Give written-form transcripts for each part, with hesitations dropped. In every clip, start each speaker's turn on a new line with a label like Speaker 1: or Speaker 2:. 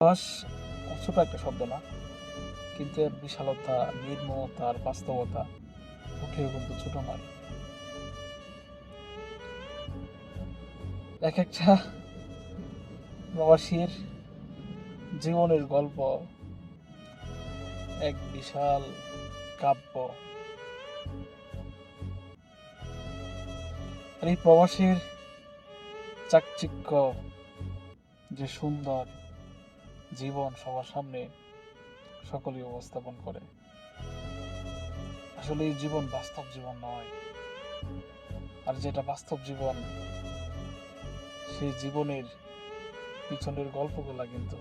Speaker 1: প্রবাস ছোট একটা শব্দ না, কিন্তু এর বিশালতা, নির্মমতা আর বাস্তবতা উঠেও কিন্তু ছোট নয়। এক একটা প্রবাসীর জীবনের গল্প এক বিশাল কাব্য। আর এই প্রবাসীর চাকচিক্য, যে সুন্দর জীবন সবার সামনে সকলেই উপস্থাপন করে। আসলে এই জীবন বাস্তব জীবন নয়, আর যেটা বাস্তব জীবন সেই জীবনের পিছনের গল্পগুলা কিন্তু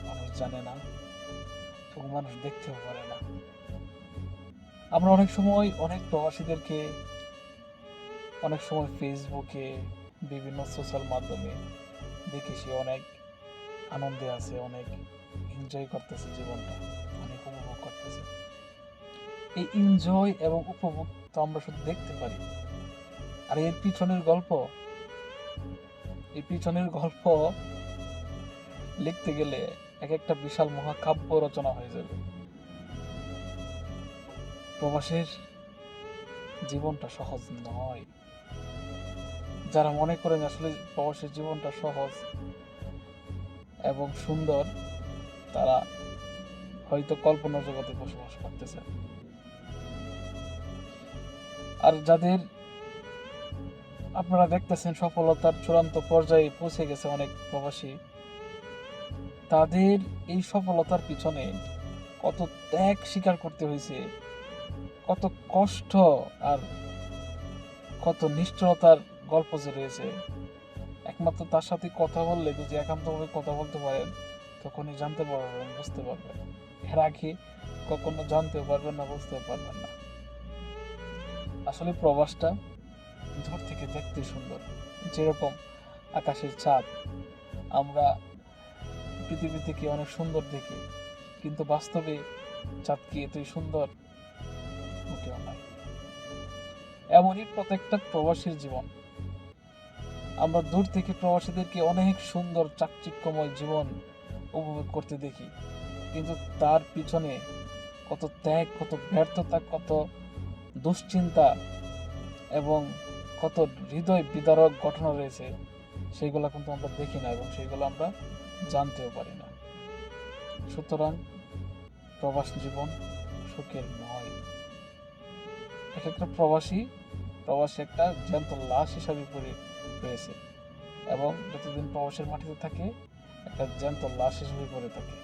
Speaker 1: মানুষ জানে না এবং মানুষ দেখতেও পারে না। আমরা অনেক সময় অনেক প্রবাসীদেরকে অনেক সময় ফেসবুকে, বিভিন্ন সোশ্যাল মাধ্যমে দেখি সে অনেক আনন্দে আছে, অনেক এনজয় করতেছে জীবনটা, অনেক উপভোগ করতেছে। এই এনজয় এবং উপভোগ তো আমরা শুধু দেখতে পারি, আর এর পিছনের গল্প, এই পিছনের গল্প লিখতে গেলে এক একটা বিশাল মহাকাব্য রচনা হয়ে যাবে। প্রবাসের জীবনটা সহজ নয়। যারা মনে করেন আসলে প্রবাসের জীবনটা সহজ এবং সুন্দর, তারা হয়তো কল্পনার জগতে বসবাস করতেছে। আর যাদের আপনারা দেখতেছেন সফলতার চূড়ান্ত পর্যায়ে পৌঁছে গেছে অনেক প্রবাসী, তাদের এই সফলতার পিছনে কত ত্যাগ স্বীকার করতে হয়েছে, কত কষ্ট আর কত নিষ্ঠুরতার গল্প যে রয়েছে, একমাত্র তার সাথে কথা বললে, যদি একান্তভাবে কথা বলতে পারেন, তখনই জানতে পারবেন, বুঝতে পারবেন। এর আগে কখনো জানতেও পারবেন না, বুঝতেও পারবেন না। আসলে প্রবাসটা দূর থেকে দেখতে সুন্দর, যেরকম আকাশের চাঁদ আমরা পৃথিবী থেকে অনেক সুন্দর দেখি, কিন্তু বাস্তবে চাঁদ কি এতই সুন্দর? মোটেও নয়। এমনই প্রত্যেকটা প্রবাসীর জীবন। আমরা দূর থেকে প্রবাসীদেরকে অনেক সুন্দর চাকচিক্যময় জীবন উপভোগ করতে দেখি, কিন্তু তার পিছনে কত ত্যাগ, কত ব্যর্থতা, কত দুশ্চিন্তা এবং কত হৃদয় বিদারক ঘটনা রয়েছে, সেইগুলো কিন্তু আমরা দেখি না এবং সেইগুলো আমরা জানতেও পারি না। সুতরাং প্রবাস জীবন সুখের নয়। এক একটা প্রবাসী একটা জ্যান্ত লাশ হিসাবে রয়েছে, এবং যতদিন প্রবাসের মাটিতে থাকে একটা জ্যান্ত লাশ হিসেবে পড়ে থাকে।